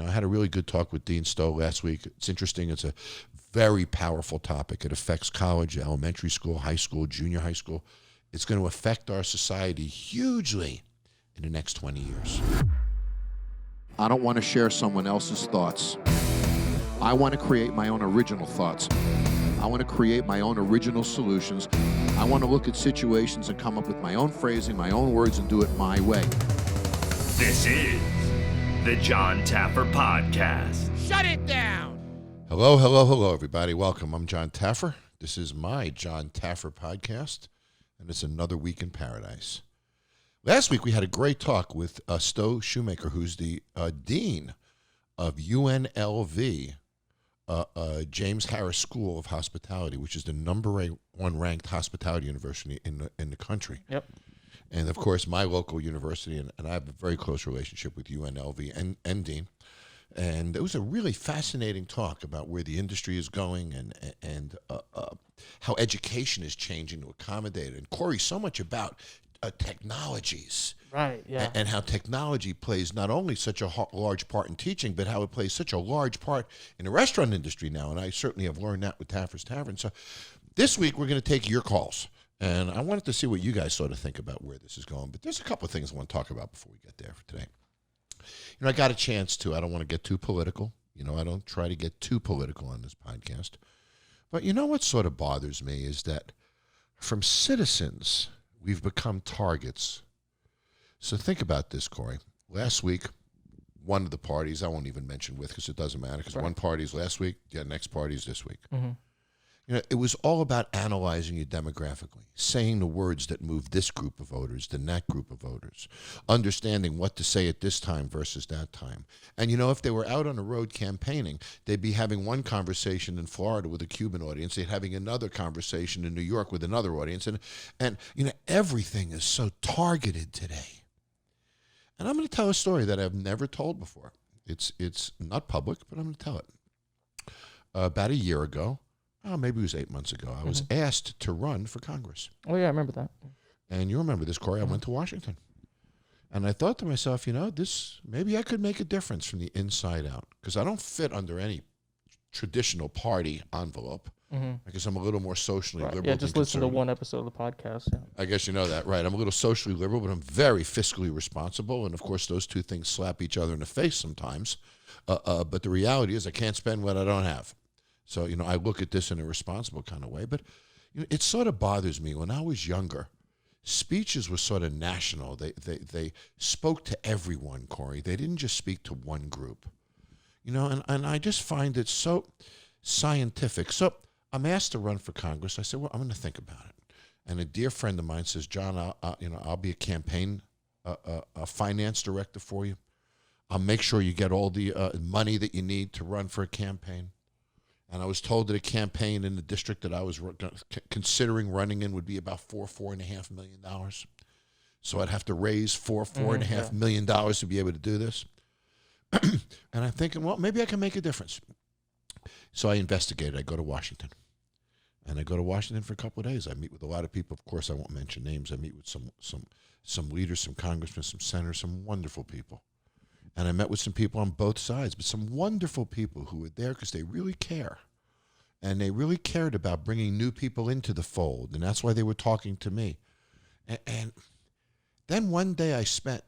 I had a really good talk with Dean Stowe last week. It's interesting. It's a very powerful topic. It affects college, elementary school, high school, junior high school. It's going to affect our society hugely in the next 20 years. I don't want to share someone else's thoughts. I want to create my own original thoughts. I want to create my own original solutions. I want to look at situations and come up with my own phrasing, my own words, and do it my way. This is the Jon Taffer Podcast. Shut it down! Hello, everybody. Welcome. I'm Jon Taffer. This is my Jon Taffer Podcast, and it's another week in paradise. Last week, we had a great talk with Stowe Shoemaker, who's the dean of UNLV, James Harris School of Hospitality, which is the number one ranked hospitality university in the country. Yep. And, of course, my local university, and I have a very close relationship with UNLV and Dean. And it was a really fascinating talk about where the industry is going and how education is changing to accommodate it. And, Corey, so much about technologies. Right, yeah. And how technology plays not only such a large part in teaching, but how it plays such a large part in the restaurant industry now. And I certainly have learned that with Taffer's Tavern. So this week we're going to take your calls. And I wanted to see what you guys sort of think about where this is going. But there's a couple of things I want to talk about before we get there for today. I got a chance to. I don't want to get too political. I don't try to get too political on this podcast. But what sort of bothers me is that from citizens, we've become targets. So think about this, Corey. Last week, one of the parties, I won't even mention with because it doesn't matter, because one party's last week, the next party's this week. Mm-hmm. It was all about analyzing you demographically, saying the words that move this group of voters than that group of voters, understanding what to say at this time versus that time. And, if they were out on the road campaigning, they'd be having one conversation in Florida with a Cuban audience, they'd having another conversation in New York with another audience. And everything is so targeted today. And I'm going to tell a story that I've never told before. It's not public, but I'm going to tell it. About a year ago, maybe it was 8 months ago, I was asked to run for Congress. Oh, yeah, I remember that. And you remember this, Corey. I went to Washington. And I thought to myself, maybe I could make a difference from the inside out. Because I don't fit under any traditional party envelope. Mm-hmm. I guess I'm a little more socially liberal. Yeah, just listen to one episode of the podcast. Yeah. I guess you know that, right? I'm a little socially liberal, but I'm very fiscally responsible. And, of course, those two things slap each other in the face sometimes. But the reality is I can't spend what I don't have. So, I look at this in a responsible kind of way. But it sort of bothers me. When I was younger, speeches were sort of national. They spoke to everyone, Corey. They didn't just speak to one group. And I just find it so scientific. So I'm asked to run for Congress. I said, well, I'm going to think about it. And a dear friend of mine says, John, I'll be a campaign a finance director for you. I'll make sure you get all the money that you need to run for a campaign. And I was told that a campaign in the district that I was considering running in would be about $4.5 million. So I'd have to raise $4.5 million to be able to do this. And I'm thinking, well, maybe I can make a difference. So I investigated. I go to Washington. And I go to Washington for a couple of days. I meet with a lot of people. Of course, I won't mention names. I meet with some leaders, some congressmen, some senators, some wonderful people. And I met with some people on both sides, but some wonderful people who were there because they really care. And they really cared about bringing new people into the fold. And that's why they were talking to me. And then one day I spent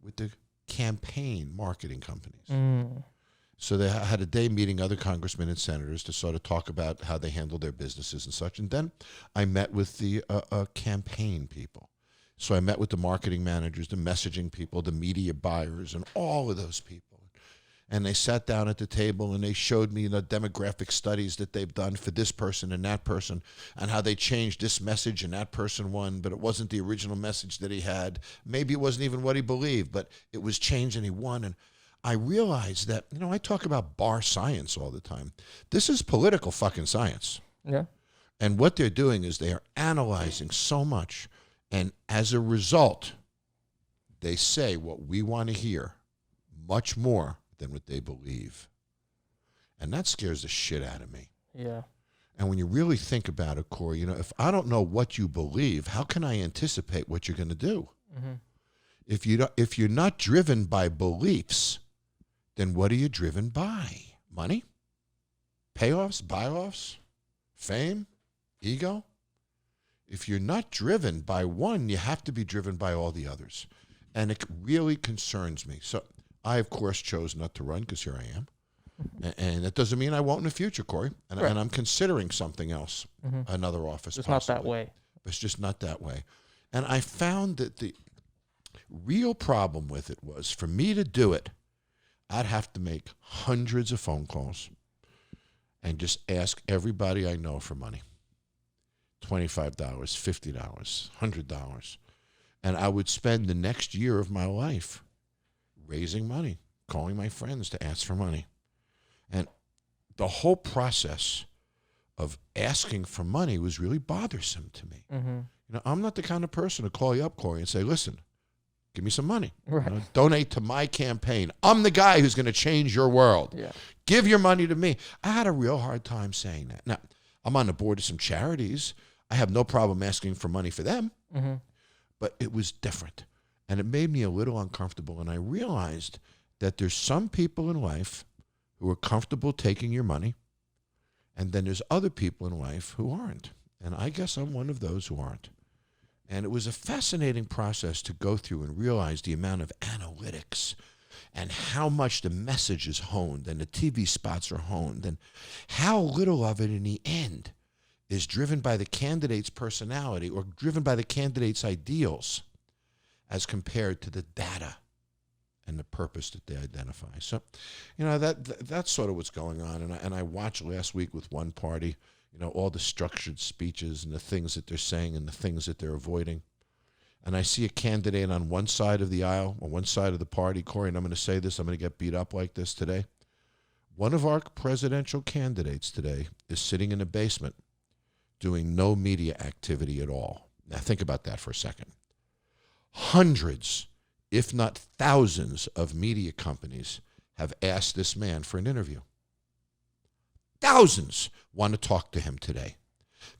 with the campaign marketing companies. Mm. So they had a day meeting other congressmen and senators to sort of talk about how they handle their businesses and such. And then I met with the campaign people. So I met with the marketing managers, the messaging people, the media buyers, and all of those people. And they sat down at the table and they showed me the demographic studies that they've done for this person and that person and how they changed this message and that person won, but it wasn't the original message that he had. Maybe it wasn't even what he believed, but it was changed and he won. And I realized that, I talk about bar science all the time. This is political fucking science. Yeah. And what they're doing is they are analyzing so much. And as a result, they say what we want to hear much more than what they believe. And that scares the shit out of me. Yeah. And when you really think about it, Corey, if I don't know what you believe, how can I anticipate what you're going to do? Mm-hmm. If you're not driven by beliefs, then what are you driven by? Money? Payoffs? Buy-offs? Fame? Ego? If you're not driven by one, you have to be driven by all the others. And it really concerns me. So I, of course, chose not to run because here I am. And that doesn't mean I won't in the future, Corey. And, Right. and I'm considering something else, another office. It's possibly. not that way. But it's just not that way. And I found that the real problem with it was for me to do it, I'd have to make hundreds of phone calls and just ask everybody I know for money. $25, $50, $100. And I would spend the next year of my life raising money, calling my friends to ask for money. And the whole process of asking for money was really bothersome to me. You know, I'm not the kind of person to call you up, Corey, and say, listen, give me some money. Right. You know, donate to my campaign. I'm the guy who's going to change your world. Yeah. Give your money to me. I had a real hard time saying that. Now, I'm on the board of some charities. I have no problem asking for money for them. But it was different. And it made me a little uncomfortable. And I realized that there's some people in life who are comfortable taking your money. And then there's other people in life who aren't. And I guess I'm one of those who aren't. And it was a fascinating process to go through and realize the amount of analytics and how much the message is honed and the TV spots are honed and how little of it in the end is driven by the candidate's personality or driven by the candidate's ideals as compared to the data and the purpose that they identify. So, you know, that's sort of what's going on. And I watched last week with one party, you know, all the structured speeches and the things that they're saying and the things that they're avoiding. And I see a candidate on one side of the aisle or one side of the party, Corey, and I'm going to say this, I'm going to get beat up like this today. One of our presidential candidates today is sitting in a basement doing no media activity at all. Now think about that for a second. Hundreds, if not thousands, of media companies have asked this man for an interview. Thousands want to talk to him today.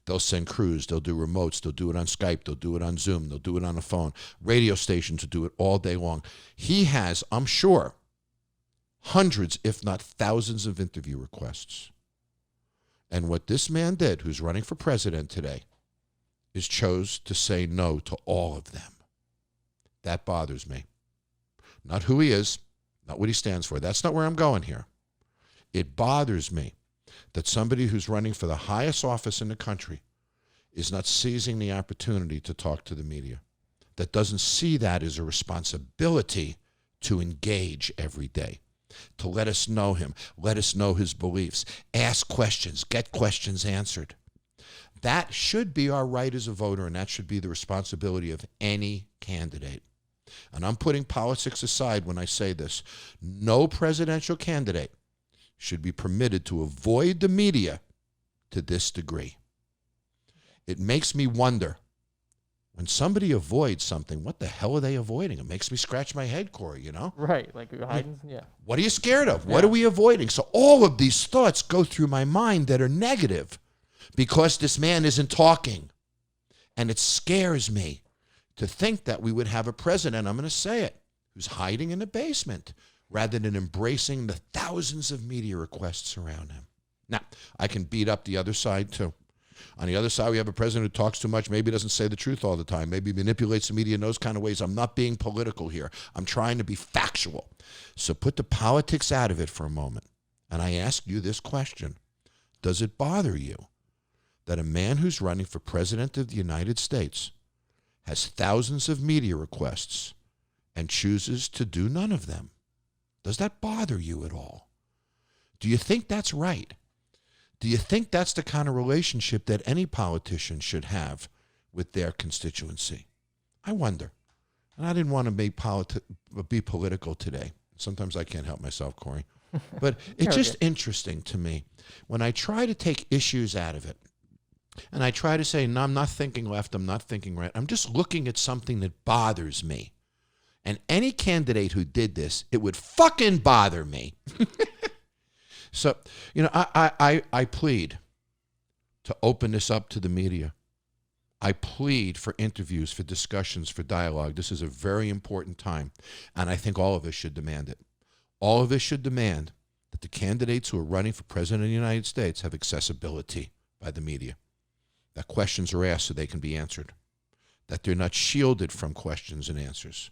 They'll send crews, they'll do remotes, they'll do it on Skype, they'll do it on Zoom, they'll do it on the phone. Radio stations will do it all day long. He has, I'm sure, hundreds, if not thousands of interview requests. And what this man did, who's running for president today, is chose to say no to all of them. That bothers me. Not who he is, not what he stands for. That's not where I'm going here. It bothers me that somebody who's running for the highest office in the country is not seizing the opportunity to talk to the media, that doesn't see that as a responsibility to engage every day, to let us know him, let us know his beliefs, ask questions, get questions answered. That should be our right as a voter, and that should be the responsibility of any candidate. And I'm putting politics aside when I say this. No presidential candidate should be permitted to avoid the media to this degree. It makes me wonder, when somebody avoids something, what the hell are they avoiding? It makes me scratch my head, Corey, you know? Right. Like you're hiding. Yeah. What are you scared of? What are we avoiding? So all of these thoughts go through my mind that are negative because this man isn't talking. And it scares me to think that we would have a president, I'm going to say it, who's hiding in a basement rather than embracing the thousands of media requests around him. Now, I can beat up the other side too. On the other side, we have a president who talks too much, maybe doesn't say the truth all the time, maybe manipulates the media in those kind of ways. I'm not being political here. I'm trying to be factual. So put the politics out of it for a moment. And I ask you this question. Does it bother you that a man who's running for president of the United States has thousands of media requests and chooses to do none of them? Does that bother you at all? Do you think that's right? Do you think that's the kind of relationship that any politician should have with their constituency? I wonder. And I didn't want to be political today. Sometimes I can't help myself, Corey. But it's just interesting to me when I try to take issues out of it and I try to say, no, I'm not thinking left, I'm not thinking right. I'm just looking at something that bothers me. And any candidate who did this, it would fucking bother me. So, you know, I plead to open this up to the media. I plead for interviews, for discussions, for dialogue. This is a very important time, and I think all of us should demand it. All of us should demand that the candidates who are running for president of the United States have accessibility by the media, that questions are asked so they can be answered, that they're not shielded from questions and answers,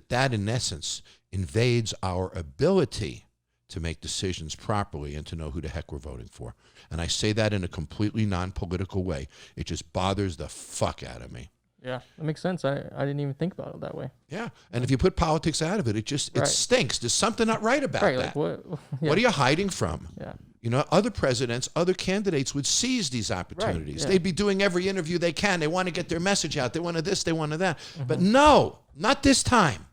that in essence invades our ability to make decisions properly and to know who the heck we're voting for. And I say that in a completely non-political way. It just bothers the fuck out of me. Yeah, that makes sense. I didn't even think about it that way. Yeah, and if you put politics out of it, it Right. stinks. There's something not right about Right, that. like what? Yeah. What are you hiding from? Yeah. You know, other presidents, other candidates would seize these opportunities. yeah. They'd be doing every interview they can. They want to get their message out. They want to this, they want to that. But no, not this time.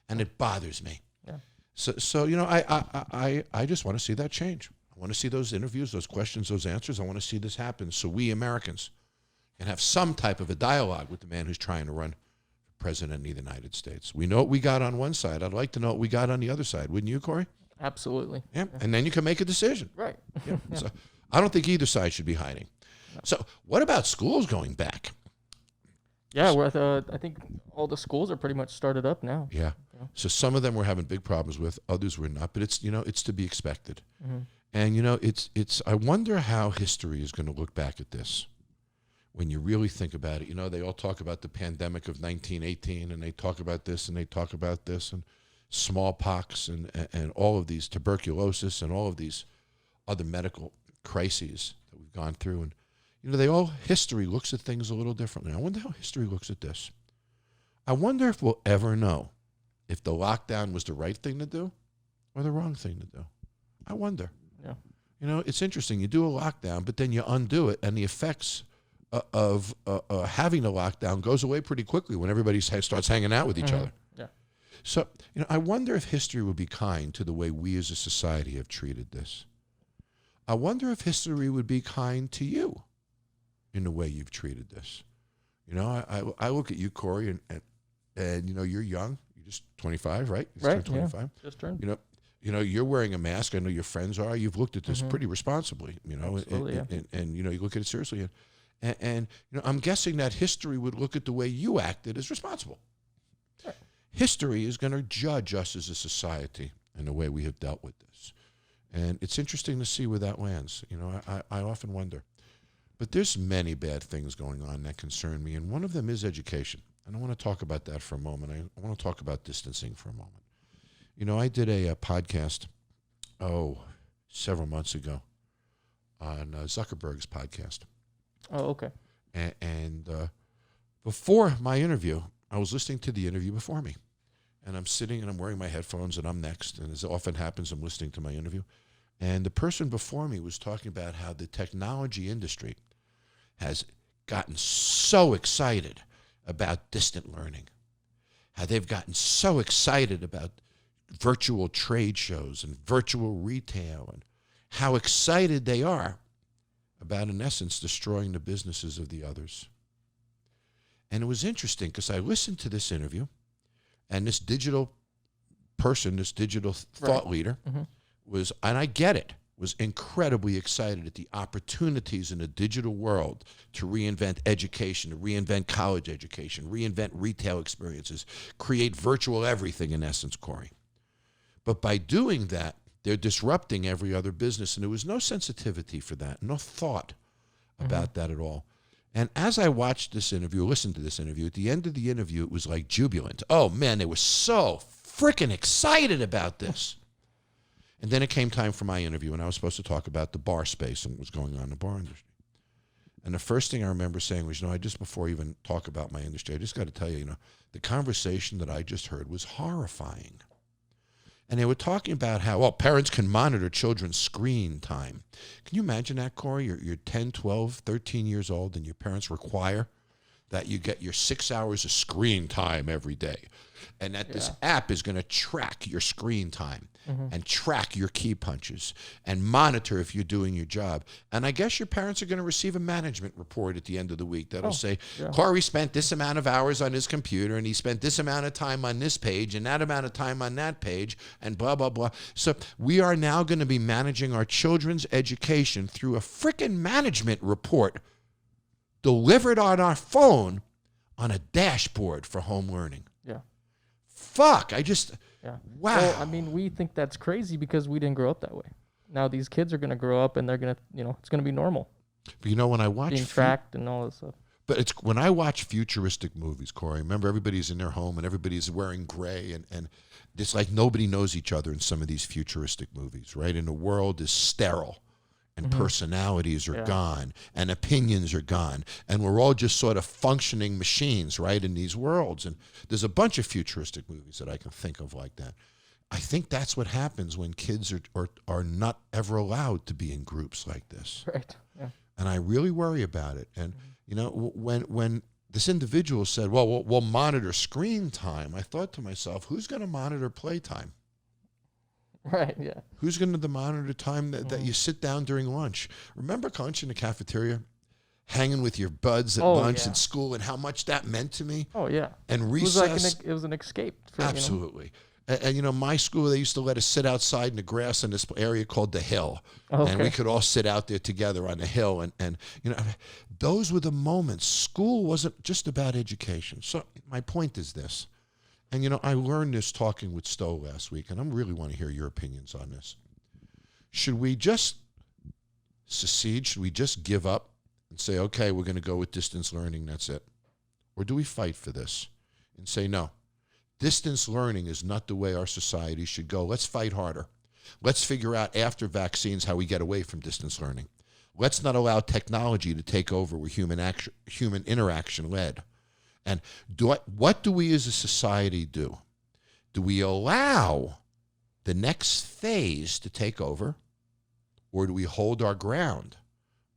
And it bothers me. Yeah. So you know, I just want to see that change. I want to see those interviews, those questions, those answers. I want to see this happen so we Americans can have some type of a dialogue with the man who's trying to run for president of the United States. We know what we got on one side. I'd like to know what we got on the other side. Wouldn't you, Corey? Absolutely. Yeah. And then you can make a decision. Right. Yeah. So I don't think either side should be hiding. So what about schools going back? Yeah, I think all the schools are pretty much started up now. Yeah. So some of them we're having big problems with, others we're not, but it's, you know, it's to be expected. And, you know, it's, I wonder how history is going to look back at this when you really think about it. You know, they all talk about the pandemic of 1918 and they talk about this and they talk about this and smallpox and all of these, tuberculosis and all of these other medical crises that we've gone through. And, you know, history looks at things a little differently. I wonder how history looks at this. I wonder if we'll ever know if the lockdown was the right thing to do or the wrong thing to do. I wonder. Yeah. You know, it's interesting. You do a lockdown, but then you undo it, and the effects of having a lockdown goes away pretty quickly when everybody starts hanging out with each other. Yeah. So, you know, I wonder if history would be kind to the way we as a society have treated this. I wonder if history would be kind to you in the way you've treated this. You know, I look at you, Corey, and you know, you're young. You're just 25, right? You Right. turned 25. Yeah. Just turned. You know, you're wearing a mask. I know your friends are. You've looked at this pretty responsibly, you know, Absolutely, and, you know, you look at it seriously. And, you know, I'm guessing that history would look at the way you acted as responsible. Sure. History is going to judge us as a society and the way we have dealt with this. And it's interesting to see where that lands. You know, I often wonder. But there's many bad things going on that concern me, and one of them is education. And I want to talk about that for a moment. I want to talk about distancing for a moment. You know, I did a podcast, several months ago on Zuckerberg's podcast. Oh, okay. And before my interview, I was listening to the interview before me. And I'm sitting and I'm wearing my headphones and I'm next. And as often happens, I'm listening to my interview. And the person before me was talking about how the technology industry has gotten so excited about distant learning, how they've gotten so excited about virtual trade shows and virtual retail, and how excited they are about, in essence, destroying the businesses of the others. And it was interesting because I listened to this interview, and this digital person, this digital thought leader, was, and I get it, was incredibly excited at the opportunities in the digital world to reinvent education, to reinvent college education, reinvent retail experiences, create virtual everything, in essence, Corey. But by doing that, they're disrupting every other business, and there was no sensitivity for that, no thought about that at all. And as I watched this interview, listened to this interview, at the end of the interview, it was like jubilant. Oh, man, they were so freaking excited about this. And then it came time for my interview, and I was supposed to talk about the bar space and what was going on in the bar industry. And the first thing I remember saying was, I just before I even talk about my industry, I just got to tell you, the conversation that I just heard was horrifying. And they were talking about how, parents can monitor children's screen time. Can you imagine that, Corey? You're 10, 12, 13 years old, and your parents require that you get your 6 hours of screen time every day. And that this app is going to track your screen time and track your key punches and monitor if you're doing your job. And I guess your parents are going to receive a management report at the end of the week that'll say, Corey spent this amount of hours on his computer, and he spent this amount of time on this page and that amount of time on that page, and blah, blah, blah. So we are now going to be managing our children's education through a frickin' management report delivered on our phone on a dashboard for home learning. Yeah. Fuck, Yeah. Wow. Well, I mean, we think that's crazy because we didn't grow up that way. Now these kids are going to grow up and they're going to, it's going to be normal. But when I watch being tracked and all this stuff. But it's when I watch futuristic movies, Corey, remember everybody's in their home and everybody's wearing gray and it's like nobody knows each other in some of these futuristic movies, right? And the world is sterile and personalities are gone and opinions are gone. And we're all just sort of functioning machines, right, in these worlds. And there's a bunch of futuristic movies that I can think of like that. I think that's what happens when kids are not ever allowed to be in groups like this. Right, yeah. And I really worry about it. And, when this individual said, well, we'll monitor screen time, I thought to myself, who's going to monitor playtime? Right, yeah. Who's going to monitor time that you sit down during lunch? Remember lunch in the cafeteria? Hanging with your buds at lunch and school and how much that meant to me? Oh, yeah. And recess. It was an escape. For, Absolutely. And my school, they used to let us sit outside in the grass in this area called the Hill. Okay. And we could all sit out there together on the hill. And those were the moments. School wasn't just about education. So my point is this. And, I learned this talking with Stowe last week, and I really want to hear your opinions on this. Should we just secede? Should we just give up and say, okay, we're going to go with distance learning, that's it? Or do we fight for this and say, no? Distance learning is not the way our society should go. Let's fight harder. Let's figure out after vaccines how we get away from distance learning. Let's not allow technology to take over where human interaction led. And what do we as a society do? Do we allow the next phase to take over, or do we hold our ground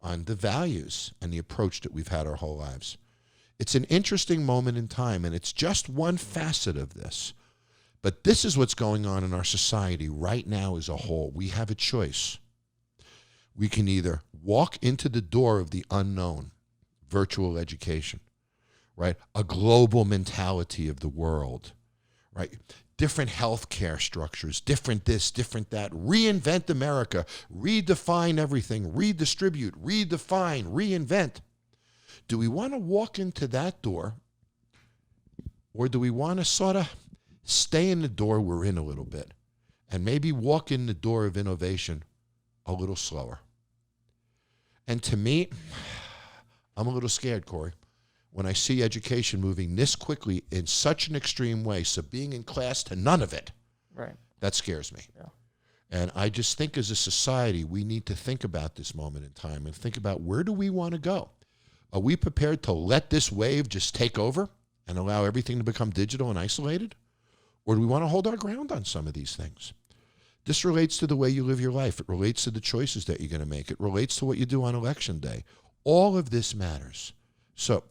on the values and the approach that we've had our whole lives? It's an interesting moment in time, and it's just one facet of this. But this is what's going on in our society right now as a whole. We have a choice. We can either walk into the door of the unknown, virtual education, right? A global mentality of the world, right? Different healthcare structures, different this, different that. Reinvent America, redefine everything, redistribute, redefine, reinvent. Do we want to walk into that door, or do we want to sort of stay in the door we're in a little bit and maybe walk in the door of innovation a little slower? And to me, I'm a little scared, Corey, when I see education moving this quickly in such an extreme way. So being in class to none of it, right, that scares me. Yeah. And I just think as a society, we need to think about this moment in time and think about, where do we want to go? Are we prepared to let this wave just take over and allow everything to become digital and isolated? Or do we want to hold our ground on some of these things? This relates to the way you live your life. It relates to the choices that you're going to make. It relates to what you do on Election Day. All of this matters. So,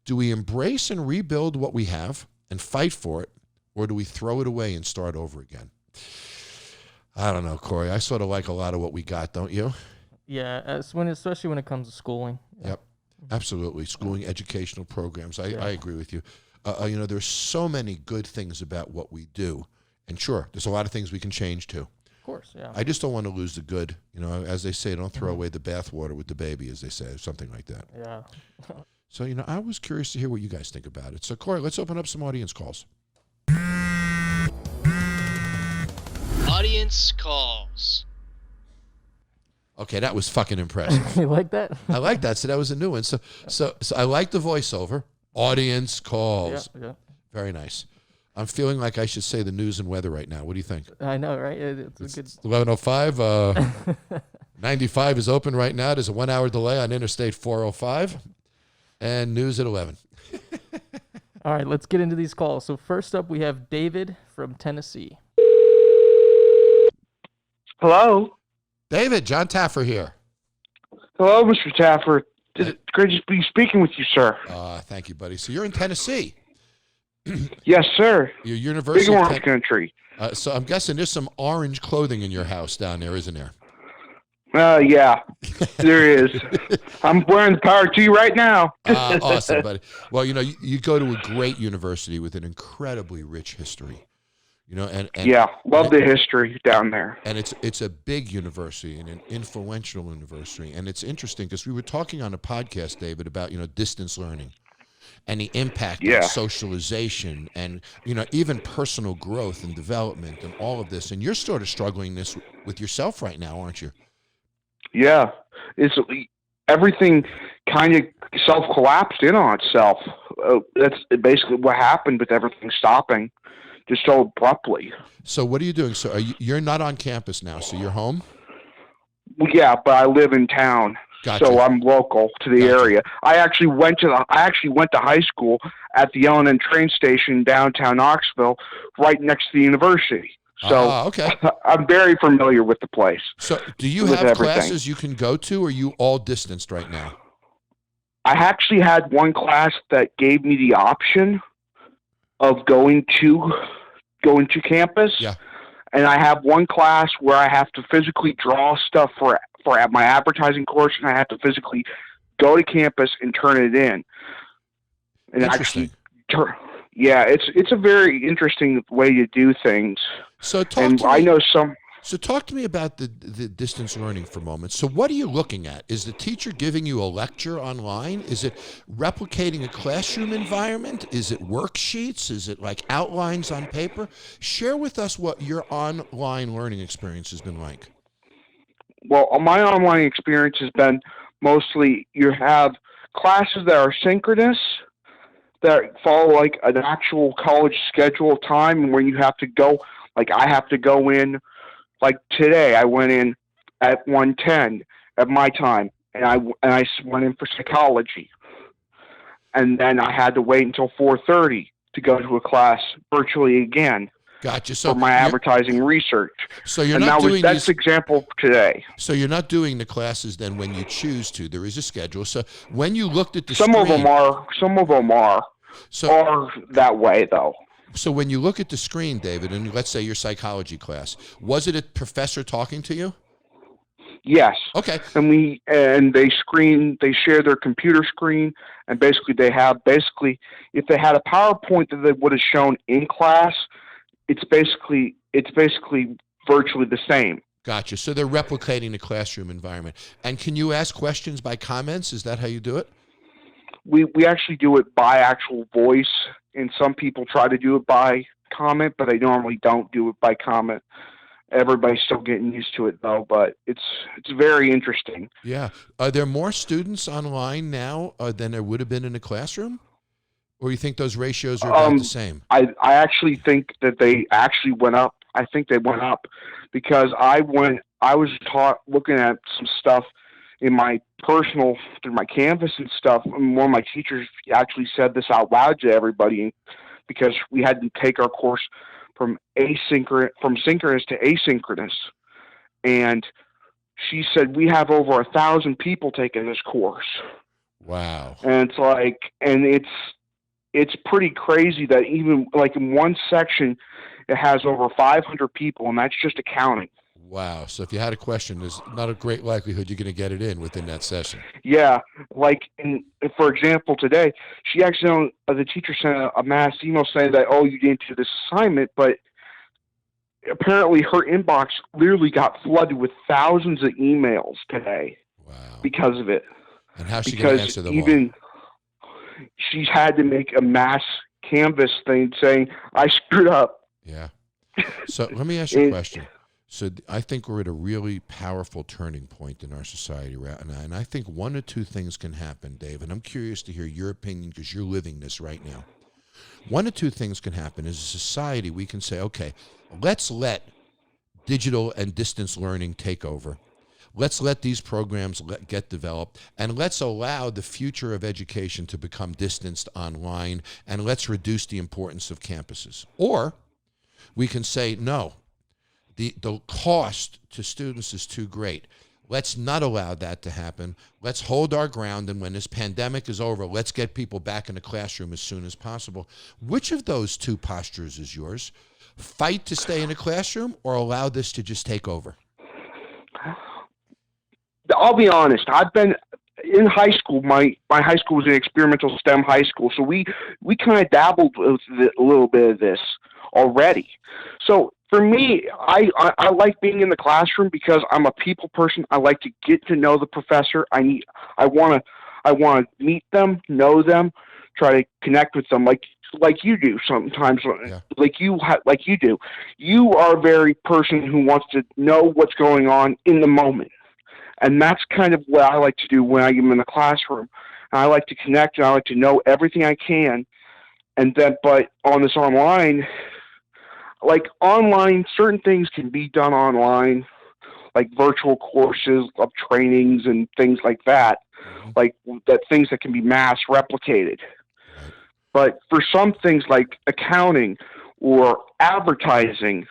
do we embrace and rebuild what we have and fight for it, or do we throw it away and start over again? I don't know, Corey. I sort of like a lot of what we got, don't you? Yeah, especially when it comes to schooling. Yeah. Yep. Absolutely. Schooling, educational programs. I agree with you. There's so many good things about what we do. And sure, there's a lot of things we can change too. Of course, yeah. I just don't want to lose the good. As they say, don't throw away the bathwater with the baby, as they say, or something like that. Yeah. So, I was curious to hear what you guys think about it. So, Corey, let's open up some audience calls. Audience calls. Okay, that was fucking impressive. You like that? I like that. So that was a new one. So I like the voiceover. Audience calls. Yeah. Very nice. I'm feeling like I should say the news and weather right now. What do you think? I know, right? It's a good. 11:05. 95 is open right now. There's a 1 hour delay on Interstate 405. And news at 11. All right, let's get into these calls. So first up, we have David from Tennessee. Hello? David, Jon Taffer here. Hello, Mr. Taffer. It's great to be speaking with you, sir. Thank you, buddy. So you're in Tennessee. Yes, sir. Your University Big of orange country. So I'm guessing there's some orange clothing in your house down there, isn't there? Yeah, there is. I'm wearing the Power T right now. Awesome, buddy. Well, you go to a great university with an incredibly rich history. And yeah, love the history down there. And it's a big university and an influential university. And it's interesting because we were talking on a podcast, David, about, distance learning. and the impact Yeah. on socialization and, even personal growth and development and all of this. And you're sort of struggling this with yourself right now, aren't you? Yeah. It's everything kind of self-collapsed in on itself. That's basically what happened with everything stopping just so abruptly. So what are you doing? So you're not on campus now, so you're home? Well, yeah, but I live in town. Gotcha. So I'm local to the area. I actually went to high school at the L&N train station downtown Knoxville, right next to the university. So okay. I'm very familiar with the place. So do you have classes you can go to, or are you all distanced right now? I actually had one class that gave me the option of going to campus. Yeah. And I have one class where I have to physically draw stuff for my advertising course, and I have to physically go to campus and turn it in. And Interesting. It's a very interesting way to do things. So So talk to me about the distance learning for a moment. So what are you looking at? Is the teacher giving you a lecture online? Is it replicating a classroom environment? Is it worksheets? Is it like outlines on paper? Share with us what your online learning experience has been like. Well, my online experience has been mostly you have classes that are synchronous, that follow like an actual college schedule of time, and when you have to go, like I have to go in. Like today, I went in at 1:10 at my time, and I went in for psychology, and then I had to wait until 4:30 to go to a class virtually again. Gotcha. So for my advertising research. So you're not doing that's example today. So you're not doing the classes then when you choose to. There is a schedule. So when you looked at the Some of them are that way though. So when you look at the screen, David, and let's say your psychology class, was it a professor talking to you? Yes. Okay. And they share their computer screen, and basically if they had a PowerPoint that they would have shown in class, it's basically virtually the same. Gotcha. So they're replicating the classroom environment. And can you ask questions by comments? Is that how you do it? We actually do it by actual voice, and some people try to do it by comment, but they normally don't do it by comment. Everybody's still getting used to it though, but it's very interesting. Yeah. Are there more students online now than there would have been in a classroom? Or you think those ratios are about the same? I actually think that they actually went up. I think they went up because I was looking at some stuff in my personal, through my Canvas and stuff, and one of my teachers actually said this out loud to everybody because we had to take our course from synchronous to asynchronous. And she said, we have over 1,000 people taking this course. Wow. And it's like, and it's pretty crazy that even like in one section, it has over 500 people, and that's just accounting. Wow. So if you had a question, there's not a great likelihood you're going to get it in within that session. Yeah. Like, for example, today, the teacher sent a mass email saying that, oh, you didn't do this assignment, but apparently her inbox literally got flooded with thousands of emails today. Wow. Because of it. And how's she going to answer them all? She's had to make a mass Canvas thing saying, I screwed up. Yeah. So let me ask you a question. So I think we're at a really powerful turning point in our society right now. And I think one or two things can happen, Dave. And I'm curious to hear your opinion because you're living this right now. One or two things can happen. As a society, we can say, okay, let's let digital and distance learning take over. Let's let these programs get developed, and let's allow the future of education to become distanced online, and let's reduce the importance of campuses. Or we can say, no, the cost to students is too great. Let's not allow that to happen. Let's hold our ground, and when this pandemic is over, let's get people back in the classroom as soon as possible. Which of those two postures is yours? Fight to stay in the classroom, or allow this to just take over? I'll be honest. I've been in high school. My high school was an experimental STEM high school, so we kind of dabbled with a little bit of this already. So for me, I like being in the classroom because I'm a people person. I like to get to know the professor. I want to meet them, know them, try to connect with them like you do sometimes, Yeah. like you do. You are a very person who wants to know what's going on in the moment. And that's kind of what I like to do when I am in the classroom. I like to connect, and I like to know everything I can. And then, but on this online, certain things can be done online, like virtual courses of trainings and things like that, things that can be mass replicated. But for some things like accounting or advertising,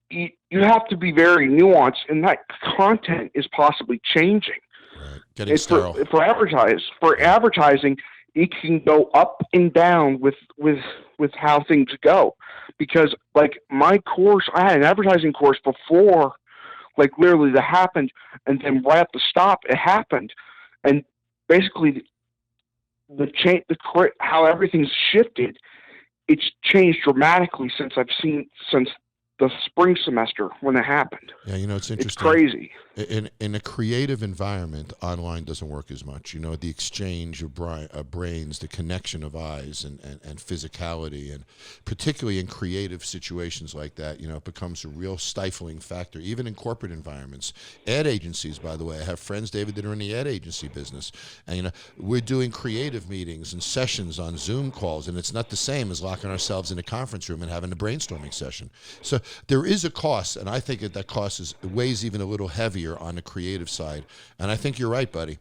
you have to be very nuanced, and that content is possibly changing. Right. Getting sterile. For advertising, it can go up and down with how things go. Because like my course, I had an advertising course before, like literally that happened, and then right at the stop, it happened, and basically how everything's shifted. It's changed dramatically since the spring semester when it happened. Yeah, it's interesting. It's crazy. In a creative environment, online doesn't work as much. The exchange of brains, the connection of eyes, and physicality, and particularly in creative situations like that, it becomes a real stifling factor, even in corporate environments. Ad agencies, by the way, I have friends, David, that are in the ad agency business, and we're doing creative meetings and sessions on Zoom calls, and it's not the same as locking ourselves in a conference room and having a brainstorming session. So there is a cost, and I think that cost weighs even a little heavier on the creative side. And I think you're right, buddy.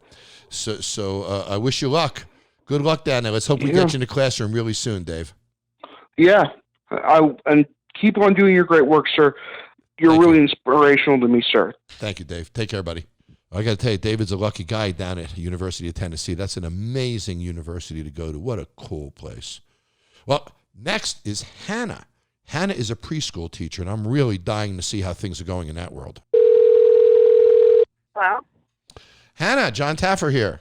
So I wish you luck. Good luck down there. Let's hope we get you in the classroom really soon, Dave. Yeah, and keep on doing your great work, sir. You're really inspirational to me, sir. Thank you, Dave. Take care, buddy. I got to tell you, David's a lucky guy down at University of Tennessee. That's an amazing university to go to. What a cool place. Well, next is Hannah. Hannah is a preschool teacher, and I'm really dying to see how things are going in that world. Hello? Hannah, Jon Taffer here.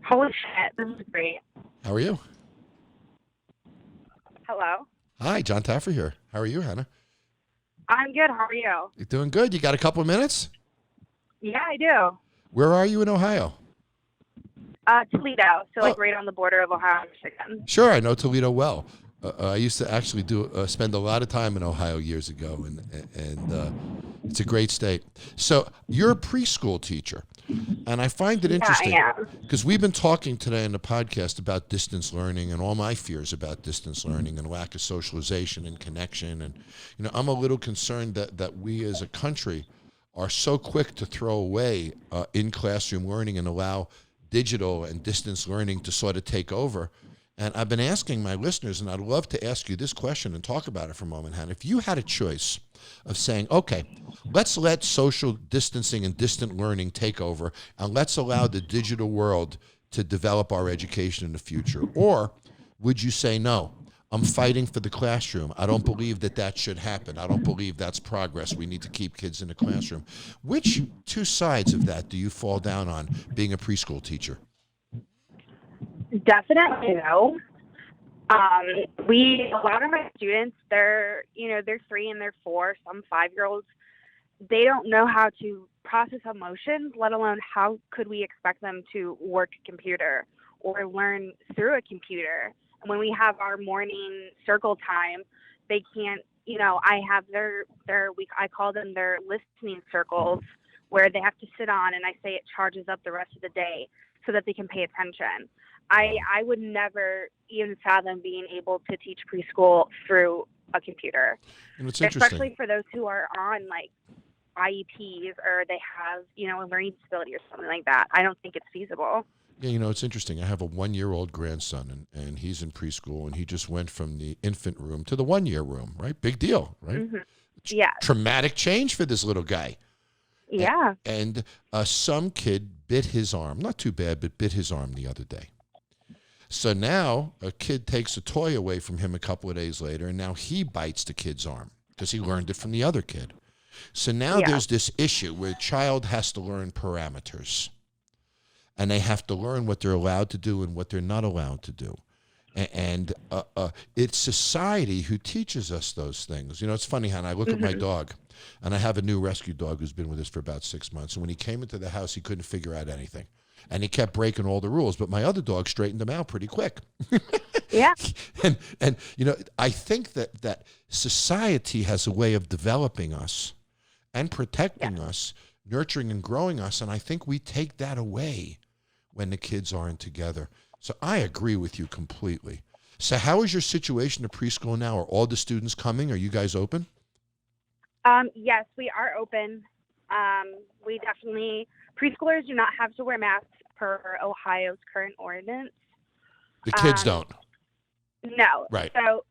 Holy shit, this is great. How are you? Hello? Hi, Jon Taffer here. How are you, Hannah? I'm good, how are you? You're doing good. You got a couple of minutes? Yeah, I do. Where are you in Ohio? Toledo, so right on the border of Ohio and Michigan. Sure, I know Toledo well. I used to actually spend a lot of time in Ohio years ago, and it's a great state. So you're a preschool teacher, and I find it interesting because we've been talking today in the podcast about distance learning and all my fears about distance learning and lack of socialization and connection. And I'm a little concerned that we as a country are so quick to throw away in-classroom learning and allow digital and distance learning to sort of take over. And I've been asking my listeners, and I'd love to ask you this question and talk about it for a moment, Hannah. If you had a choice of saying, okay, let's let social distancing and distant learning take over, and let's allow the digital world to develop our education in the future, or would you say, no, I'm fighting for the classroom. I don't believe that should happen. I don't believe that's progress. We need to keep kids in the classroom. Which two sides of that do you fall down on being a preschool teacher? Definitely no. A lot of my students, they're 3 and they're 4, some 5-year-olds. They don't know how to process emotions, let alone how could we expect them to work a computer or learn through a computer. And when we have our morning circle time, they can't, I have I call them their listening circles, where they have to sit on, and I say it charges up the rest of the day so that they can pay attention. I would never even fathom being able to teach preschool through a computer, especially for those who are on like IEPs or they have, a learning disability or something like that. I don't think it's feasible. Yeah, it's interesting. I have a 1-year-old grandson, and he's in preschool, and he just went from the infant room to the 1-year room, right? Big deal, right? Mm-hmm. Yeah. Traumatic change for this little guy. Yeah. And some kid bit his arm. Not too bad, but bit his arm the other day. So now a kid takes a toy away from him a couple of days later, and now he bites the kid's arm because he learned it from the other kid. So now there's this issue where a child has to learn parameters, and they have to learn what they're allowed to do and what they're not allowed to do. And it's society who teaches us those things. It's funny, Hannah, I look at my dog, and I have a new rescue dog who's been with us for about 6 months. And when he came into the house, he couldn't figure out anything. And he kept breaking all the rules, but my other dog straightened him out pretty quick. Yeah. And I think that society has a way of developing us and protecting us, nurturing and growing us, and I think we take that away when the kids aren't together. So I agree with you completely. So how is your situation at preschool now? Are all the students coming? Are you guys open? Yes, we are open. We definitely, preschoolers do not have to wear masks per Ohio's current ordinance. The kids don't. No. Right. So,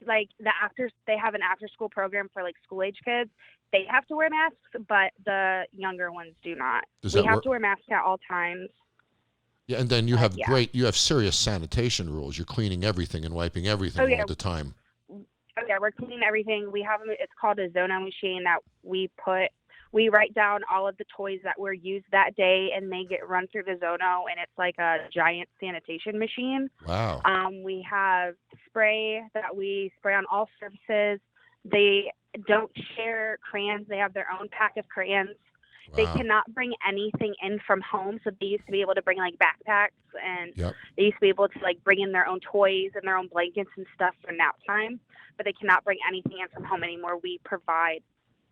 like, they have an after-school program for, like, school-age kids. They have to wear masks, but the younger ones do not. We have to wear masks at all times. Yeah, and then you have you have serious sanitation rules. You're cleaning everything and wiping everything all the time. Oh, yeah, we're cleaning everything. We have, it's called a Zono machine that we write down all of the toys that were used that day, and they get run through the Zono, and it's like a giant sanitation machine. Wow. We have spray that we spray on all surfaces. They don't share crayons. They have their own pack of crayons. Wow. They cannot bring anything in from home. So they used to be able to bring like backpacks, and they used to be able to like bring in their own toys and their own blankets and stuff for nap time, but they cannot bring anything in from home anymore. We provide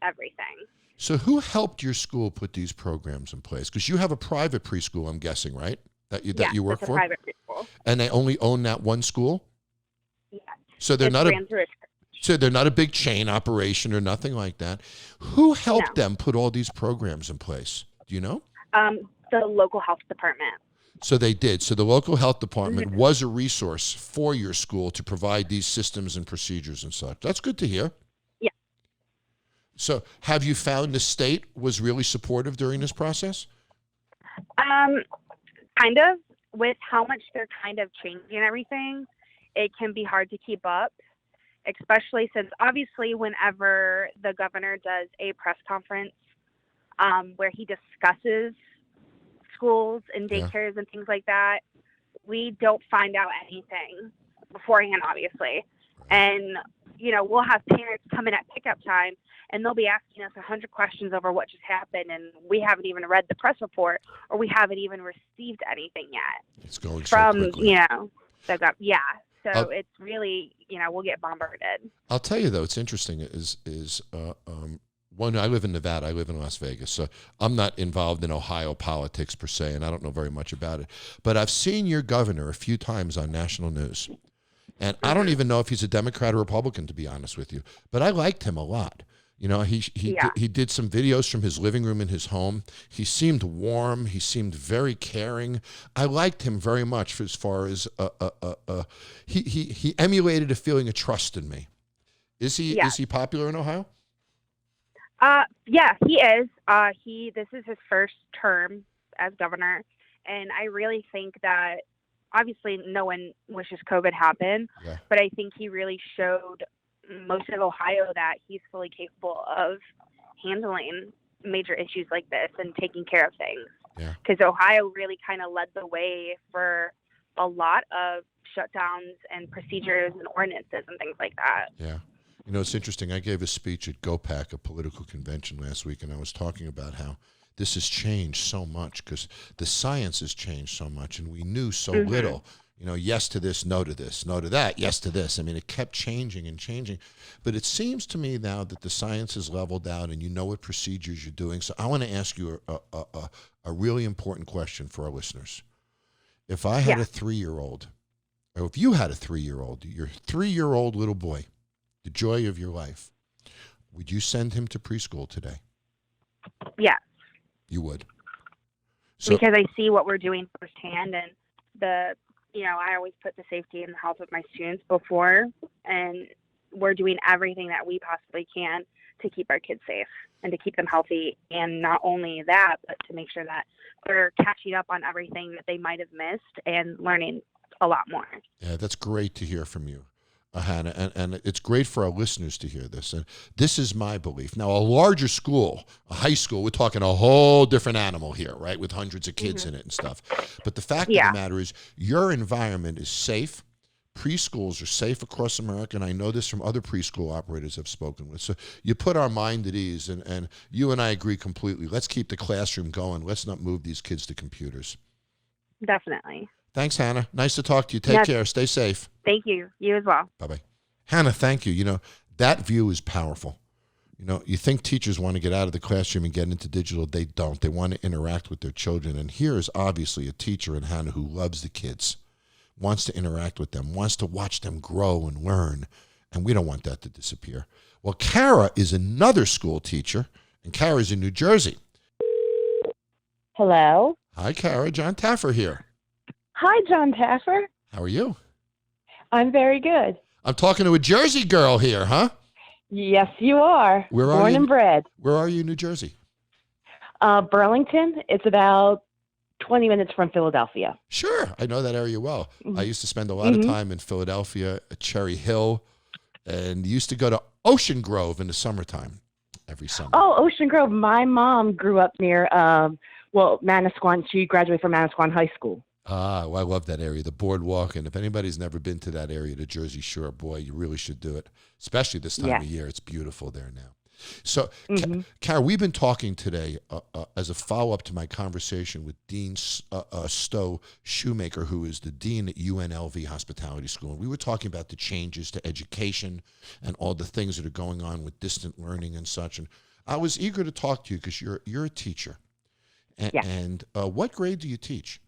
everything. So who helped your school put these programs in place? Because you have a private preschool, I'm guessing, right? That you work for? Yes, private preschool. And they only own that one school? Yes. So they're not a big chain operation or nothing like that. Who helped them put all these programs in place? Do you know? The local health department. So they did. So the local health department was a resource for your school to provide these systems and procedures and such. That's good to hear. Yeah. So have you found the state was really supportive during this process? Kind of. With how much they're kind of changing everything, it can be hard to keep up. Especially since obviously whenever the governor does a press conference where he discusses schools and daycares and things like that, we don't find out anything beforehand, obviously. And, we'll have parents come in at pickup time and they'll be asking us 100 questions over what just happened, and we haven't even read the press report or we haven't even received anything yet. It's going from, so quickly. So it's really, we'll get bombarded. I'll tell you, though, it's interesting one, I live in Nevada, I live in Las Vegas, so I'm not involved in Ohio politics per se, and I don't know very much about it. But I've seen your governor a few times on national news, and I don't even know if he's a Democrat or Republican, to be honest with you, but I liked him a lot. He did some videos from his living room in his home. He seemed warm. He seemed very caring. I liked him very much as far as he emulated a feeling of trust in me. Is he popular in Ohio? Yeah, he is. This is his first term as governor, and I really think that obviously no one wishes COVID happened, but I think he really showed most of Ohio that he's fully capable of handling major issues like this and taking care of things. Yeah. Because Ohio really kind of led the way for a lot of shutdowns and procedures and ordinances and things like that. Yeah. It's interesting. I gave a speech at GOPAC, a political convention last week, and I was talking about how this has changed so much because the science has changed so much, and we knew so little. Yes to this, no to this, no to that, yes to this. I mean, it kept changing and changing. But it seems to me now that the science has leveled out and you know what procedures you're doing. So I want to ask you a really important question for our listeners. If I had a 3-year-old, or if you had a 3-year-old, your 3-year-old little boy, the joy of your life, would you send him to preschool today? Yeah. You would? Because I see what we're doing firsthand, and I always put the safety and the health of my students before, and we're doing everything that we possibly can to keep our kids safe and to keep them healthy. And not only that, but to make sure that they're catching up on everything that they might have missed and learning a lot more. Yeah, that's great to hear from you, Hannah, and it's great for our listeners to hear this. And this is my belief. Now, a larger school, a high school, we're talking a whole different animal here, right, with hundreds of kids in it and stuff. But the fact of the matter is your environment is safe, preschools are safe across America, and I know this from other preschool operators I've spoken with. So you put our mind at ease, and you and I agree completely. Let's keep the classroom going. Let's not move these kids to computers. Definitely. Thanks, Hannah. Nice to talk to you. Take care. Stay safe. Thank you. You as well. Bye-bye. Hannah, thank you. You know, that view is powerful. You know, you think teachers want to get out of the classroom and get into digital. They don't. They want to interact with their children. And here is obviously a teacher in Hannah who loves the kids, wants to interact with them, wants to watch them grow and learn. And we don't want that to disappear. Well, Kara is another school teacher, and Kara's in New Jersey. Hello. Hi, Kara. Jon Taffer here. Hi, Jon Taffer. How are you? I'm very good. I'm talking to a Jersey girl here, huh? Yes, you are. Where are Born you? and bred. Where are you in New Jersey? Burlington. It's about 20 minutes from Philadelphia. Sure. I know that area well. Mm-hmm. I used to spend a lot of time in Philadelphia, at Cherry Hill, and used to go to Ocean Grove in the summertime every summer. Oh, Ocean Grove. My mom grew up near, Manasquan. She graduated from Manasquan High School. Ah, well, I love that area, the boardwalk. And if anybody's never been to that area, the Jersey Shore, boy, you really should do it, especially this time of year. It's beautiful there now. So, Kara, we've been talking today as a follow-up to my conversation with Dean Stowe Shoemaker, who is the dean at UNLV Hospitality School. And we were talking about the changes to education and all the things that are going on with distant learning and such. And I was eager to talk to you because you're a teacher. And what grade do you teach?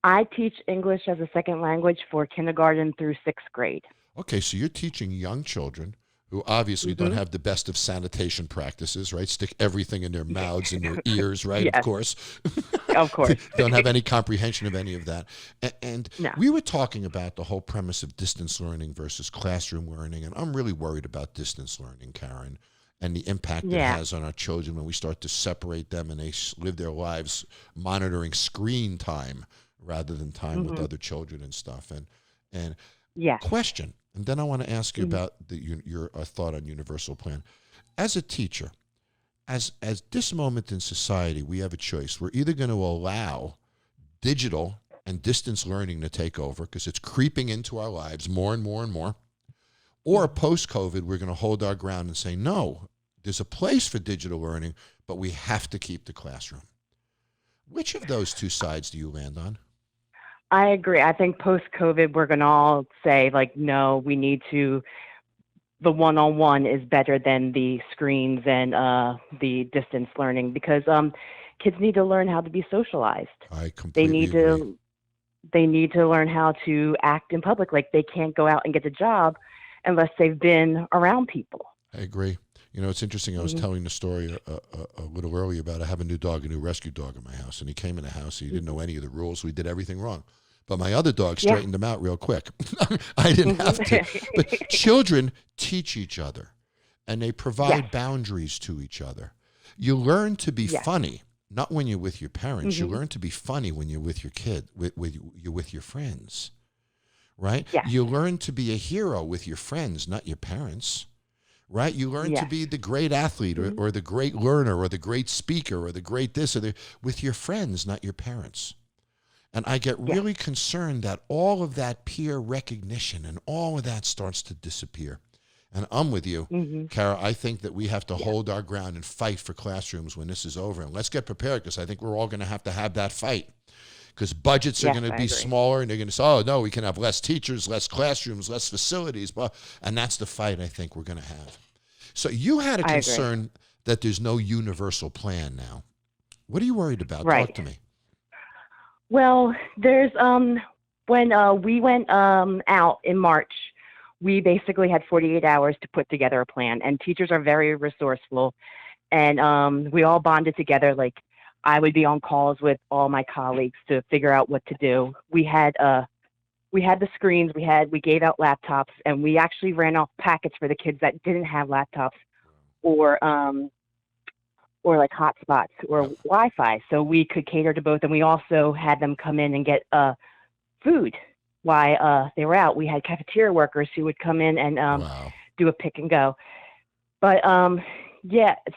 I teach English as a second language for kindergarten through sixth grade. Okay, so you're teaching young children who obviously don't have the best of sanitation practices, right? Stick everything in their mouths and their ears, right? Yes. Of course. Of course. Don't have any comprehension of any of that. And No. we were talking about the whole premise of distance learning versus classroom learning, and I'm really worried about distance learning, Karen, and the impact it has on our children when we start to separate them and they live their lives monitoring screen time rather than time with other children and stuff. And question, and then I want to ask you about your thought on universal plan. As a teacher, as this moment in society, we have a choice. We're either going to allow digital and distance learning to take over because it's creeping into our lives more and more and more, or post-COVID, we're going to hold our ground and say, no, there's a place for digital learning, but we have to keep the classroom. Which of those two sides do you land on? I agree. I think post-COVID, we're going to all say, like, no, we need to, the one-on-one is better than the screens and the distance learning because kids need to learn how to be socialized. I completely agree. They need to learn how to act in public. Like, they can't go out and get a job unless they've been around people. I agree. You know, it's interesting. I was telling the story a little earlier about I have a new dog, a new rescue dog in my house. And he came in the house. He didn't know any of the rules. So he did everything wrong. But my other dog straightened him out real quick. I didn't have to. But children teach each other. And they provide boundaries to each other. You learn to be funny, not when you're with your parents. You learn to be funny when you're with your kid, you're with your friends. Right? Yes. You learn to be a hero with your friends, not your parents. Right? You learn to be the great athlete or the great learner or the great speaker or the great this or with your friends, not your parents. And I get really concerned that all of that peer recognition and all of that starts to disappear. And I'm with you, Kara. I think that we have to hold our ground and fight for classrooms when this is over. And let's get prepared because I think we're all going to have that fight. Because budgets are going to be smaller and they're going to say, oh, no, we can have less teachers, less classrooms, less facilities. And that's the fight I think we're going to have. So you had a concern that there's no universal plan now. What are you worried about? Right. Talk to me. Well, there's when we went out in March, we basically had 48 hours to put together a plan, and teachers are very resourceful, and we all bonded together. Like, I would be on calls with all my colleagues to figure out what to do. We had the screens, we gave out laptops, and we actually ran off packets for the kids that didn't have laptops or like hotspots or Wi-Fi, so we could cater to both. And we also had them come in and get food while they were out. We had cafeteria workers who would come in and do a pick and go. But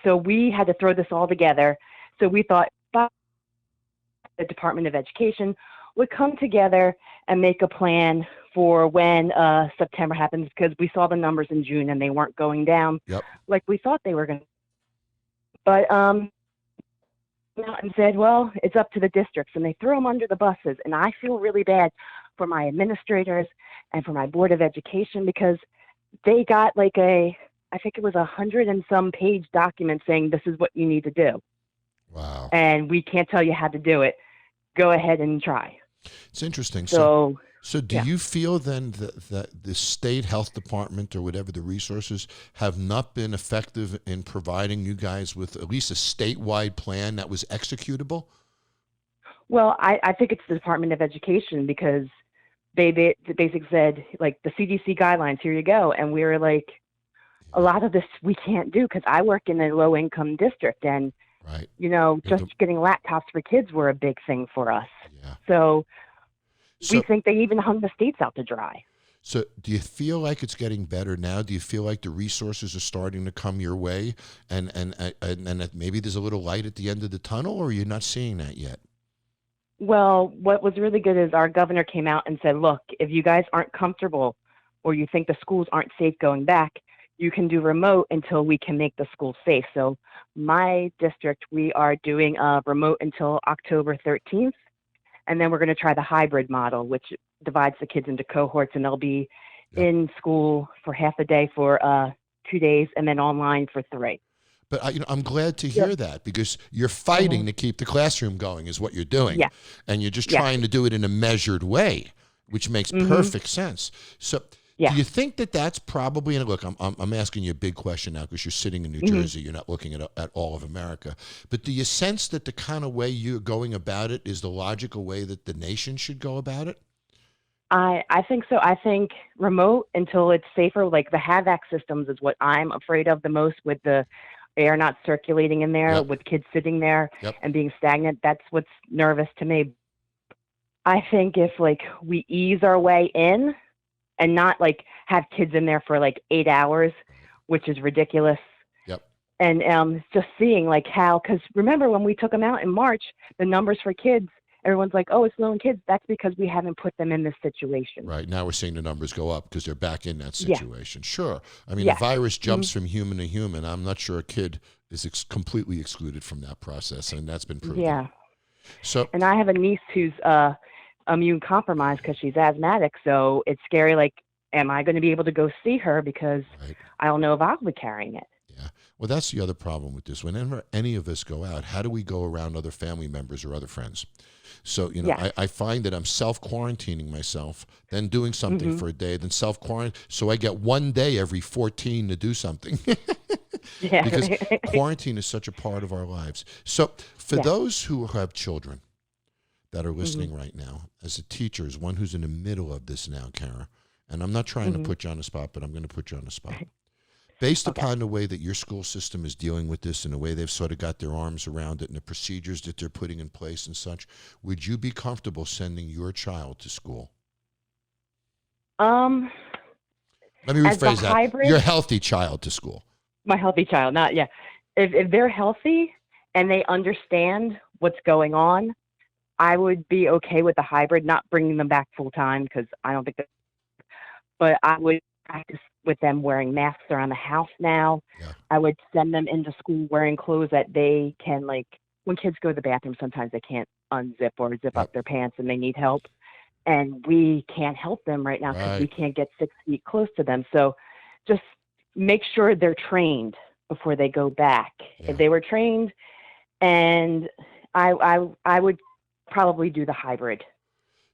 so we had to throw this all together. So we thought the Department of Education would come together and make a plan for when September happens, because we saw the numbers in June and they weren't going down Yep. like we thought they were going to. But and said, well, it's up to the districts, and they threw them under the buses. And I feel really bad for my administrators and for my Board of Education, because they got like I think it was 100 and some page document saying this is what you need to do. Wow. And we can't tell you how to do it. Go ahead and try. It's interesting. So Do you feel then that the state health department or whatever the resources have not been effective in providing you guys with at least a statewide plan that was executable? Well, I think it's the Department of Education, because they basically said, like, the CDC guidelines, here you go. And we were like, a lot of this we can't do, because I work in a low-income district, and, right. Just getting laptops for kids were a big thing for us. Yeah. So we think they even hung the states out to dry. So do you feel like it's getting better now? Do you feel like the resources are starting to come your way, and that maybe there's a little light at the end of the tunnel, or are you not seeing that yet? Well, what was really good is our governor came out and said, look, if you guys aren't comfortable or you think the schools aren't safe going back, you can do remote until we can make the schools safe. So my district, we are doing remote until October 13th. And then we're going to try the hybrid model, which divides the kids into cohorts, and they'll be in school for half a day for 2 days, and then online for 3. But I'm glad to hear that, because you're fighting to keep the classroom going is what you're doing. Yeah. And you're just trying to do it in a measured way, which makes perfect sense. So do you think that that's probably, and look, I'm asking you a big question now because you're sitting in New Jersey, you're not looking at all of America, but do you sense that the kind of way you're going about it is the logical way that the nation should go about it? I think so. I think remote until it's safer, like the HVAC systems is what I'm afraid of the most, with the air not circulating in there, with kids sitting there and being stagnant. That's what's nervous to me. I think if we ease our way in and not have kids in there for 8 hours, which is ridiculous. Yep. And just seeing how, because remember when we took them out in March, the numbers for kids, everyone's like, oh, it's low in kids. That's because we haven't put them in this situation. Right. Now we're seeing the numbers go up because they're back in that situation. Yeah. Sure. I mean, the virus jumps from human to human. I'm not sure a kid is completely excluded from that process, and that's been proven. Yeah. So. And I have a niece who's immune compromised because she's asthmatic, so it's scary. Am I going to be able to go see her, because I don't know if I'll be carrying it. Yeah. Well, that's the other problem with this. Whenever any of us go out, how do we go around other family members or other friends? So, I find that I'm self-quarantining myself, then doing something for a day, then self-quarantine. So I get 1 day every 14 to do something. Because quarantine is such a part of our lives. So for those who have children that are listening right now, as a teacher, as one who's in the middle of this now, Kara, and I'm not trying to put you on the spot, but I'm going to put you on the spot. Based upon the way that your school system is dealing with this and the way they've sort of got their arms around it and the procedures that they're putting in place and such, would you be comfortable sending your child to school? Let me rephrase that. Hybrid, your healthy child to school. My healthy child, If they're healthy and they understand what's going on, I would be okay with the hybrid, not bringing them back full time, because I don't think that. But I would practice with them wearing masks around the house now. Yeah. I would send them into school wearing clothes that they can, when kids go to the bathroom, sometimes they can't unzip or zip up their pants and they need help. And we can't help them right now because we can't get 6 feet close to them. So just make sure they're trained before they go back. Yeah. If they were trained, and I would probably do the hybrid.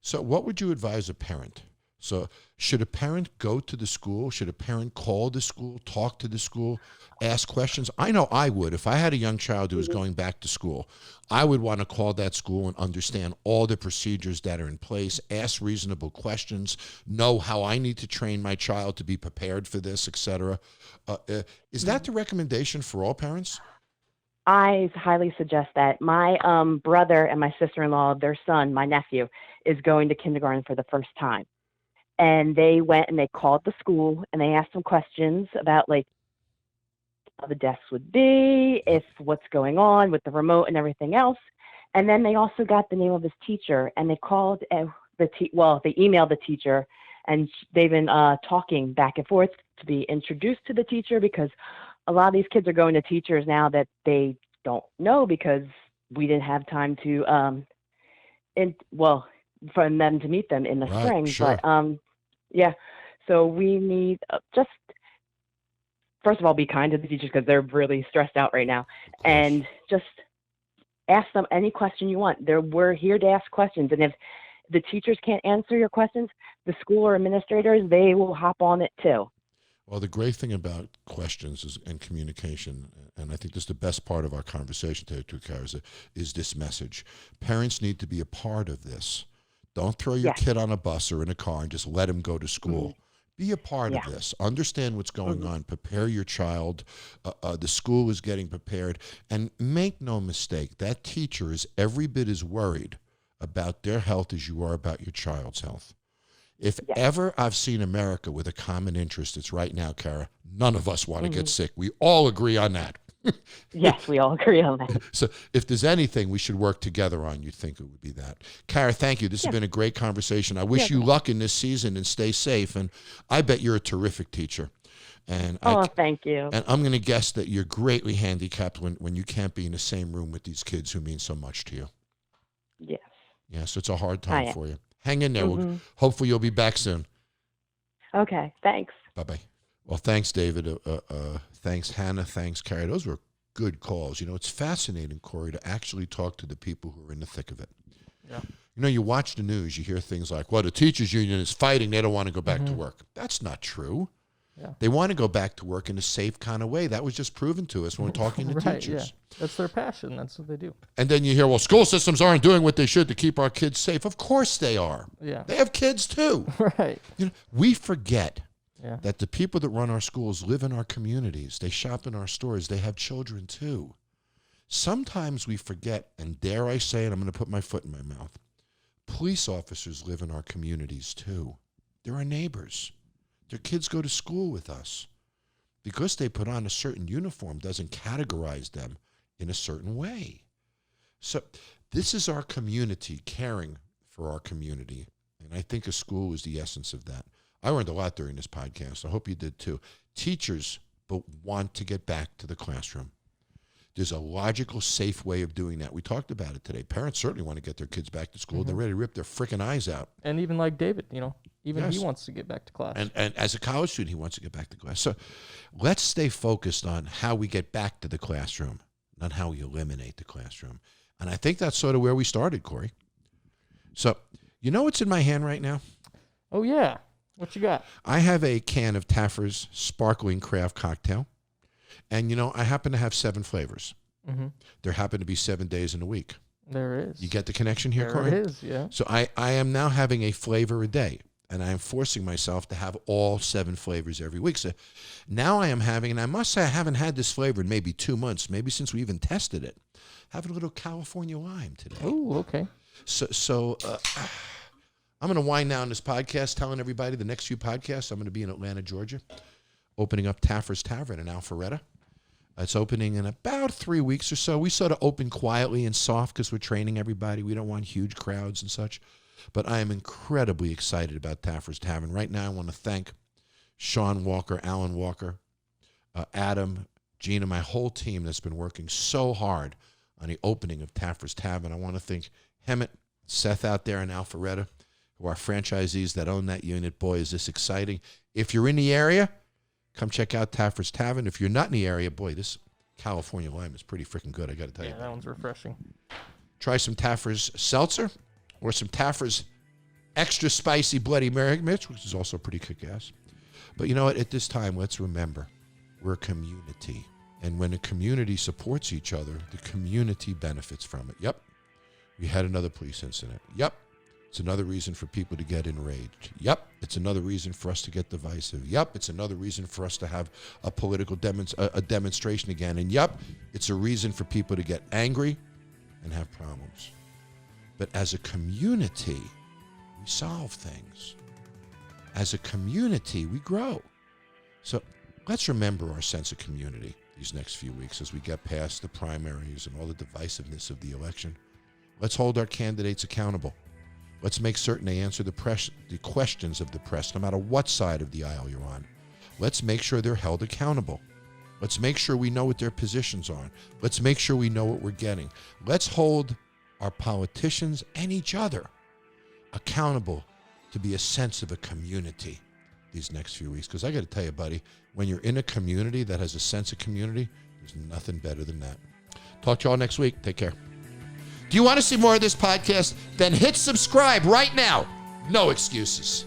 So what would you advise a parent? So should a parent go to the school? Should a parent call the school, talk to the school, ask questions? I know I would. If I had a young child who was going back to school, I would want to call that school and understand all the procedures that are in place, ask reasonable questions, know how I need to train my child to be prepared for this, etc. Is that the recommendation for all parents? I highly suggest that. My brother and my sister-in-law, their son, my nephew, is going to kindergarten for the first time. And they went and they called the school and they asked them questions about how the desks would be, if what's going on with the remote and everything else. And then they also got the name of his teacher, and they called they emailed the teacher and they've been talking back and forth to be introduced to the teacher, because a lot of these kids are going to teachers now that they don't know, because we didn't have time to for them to meet them in the Right, spring. sure. But yeah, so we need just, first of all, be kind to the teachers because they're really stressed out right now, and just ask them any question you want. We're here to ask questions, and if the teachers can't answer your questions, the school or administrators, they will hop on it too. Well, the great thing about questions and communication, and I think this is the best part of our conversation today, too, Kara, is this message. Parents need to be a part of this. Don't throw your kid on a bus or in a car and just let him go to school. Mm-hmm. Be a part of this. Understand what's going on. Prepare your child. The school is getting prepared. And make no mistake, that teacher is every bit as worried about their health as you are about your child's health. If ever I've seen America with a common interest, it's right now, Kara. None of us want to get sick. We all agree on that. Yes, we all agree on that. So if there's anything we should work together on, you'd think it would be that. Kara, thank you. This has been a great conversation. I wish you luck in this season and stay safe. And I bet you're a terrific teacher. And thank you. And I'm going to guess that you're greatly handicapped when you can't be in the same room with these kids who mean so much to you. Yes. Yeah, so it's a hard time for you. Hang in there. Hopefully you'll be back soon. Okay, thanks. Bye-bye. Well, thanks, David. Thanks, Hannah. Thanks, Carrie. Those were good calls. You know, it's fascinating, Corey, to actually talk to the people who are in the thick of it. Yeah. You know, you watch the news, you hear things like, well, the teachers union is fighting. They don't want to go back to work. That's not true. Yeah. They want to go back to work in a safe kind of way. That was just proven to us when we're talking to teachers. Yeah. That's their passion. That's what they do. And then you hear, well, school systems aren't doing what they should to keep our kids safe. Of course they are. Yeah. They have kids too. Right. You know, we forget that the people that run our schools live in our communities. They shop in our stores. They have children too. Sometimes we forget, and dare I say it, I'm going to put my foot in my mouth. Police officers live in our communities too. They're our neighbors. Their kids go to school with us. Because they put on a certain uniform doesn't categorize them in a certain way. So this is our community caring for our community. And I think a school is the essence of that. I learned a lot during this podcast. I hope you did too. Teachers want to get back to the classroom. There's a logical, safe way of doing that. We talked about it today. Parents certainly want to get their kids back to school. They're ready to rip their freaking eyes out. And even like David, you know, even he wants to get back to class. And as a college student, he wants to get back to class. So let's stay focused on how we get back to the classroom, not how we eliminate the classroom. And I think that's sort of where we started, Corey. So you know what's in my hand right now? Oh, yeah. What you got? I have a can of Taffer's Sparkling Craft Cocktail. And, you know, I happen to have 7 flavors. Mm-hmm. There happen to be 7 days in a week. There is. You get the connection here, Corey? There is, yeah. So I am now having a flavor a day. And I am forcing myself to have all 7 flavors every week. So now I am having, and I must say I haven't had this flavor in maybe 2 months, maybe since we even tested it, having a little California lime today. Oh, okay. So I'm going to wind down this podcast telling everybody the next few podcasts I'm going to be in Atlanta, Georgia, opening up Taffer's Tavern in Alpharetta. It's opening in about 3 weeks or so. We sort of open quietly and soft because we're training everybody. We don't want huge crowds and such. But I am incredibly excited about Taffer's Tavern. Right now, I want to thank Sean Walker, Alan Walker, Adam, Gina, my whole team that's been working so hard on the opening of Taffer's Tavern. I want to thank Hemet, Seth out there in Alpharetta, who are franchisees that own that unit. Boy, is this exciting. If you're in the area, come check out Taffer's Tavern. If you're not in the area, boy, this California lime is pretty freaking good, I got to tell you. Yeah, that one's refreshing. Try some Taffer's Seltzer or some Taffer's Extra Spicy Bloody Mary Mix, which is also pretty kick-ass. But you know what? At this time, let's remember, we're a community. And when a community supports each other, the community benefits from it. Yep. We had another police incident. Yep. It's another reason for people to get enraged. Yep. It's another reason for us to get divisive. Yep. It's another reason for us to have a political demonstration again. And yep, it's a reason for people to get angry and have problems. But as a community, we solve things. As a community, we grow. So let's remember our sense of community these next few weeks as we get past the primaries and all the divisiveness of the election. Let's hold our candidates accountable. Let's make certain they answer the questions of the press, no matter what side of the aisle you're on. Let's make sure they're held accountable. Let's make sure we know what their positions are. Let's make sure we know what we're getting. Let's hold our politicians and each other accountable to be a sense of a community these next few weeks. Because I got to tell you, buddy, when you're in a community that has a sense of community, there's nothing better than that. Talk to y'all next week. Take care. Do you want to see more of this podcast? Then hit subscribe right now. No excuses.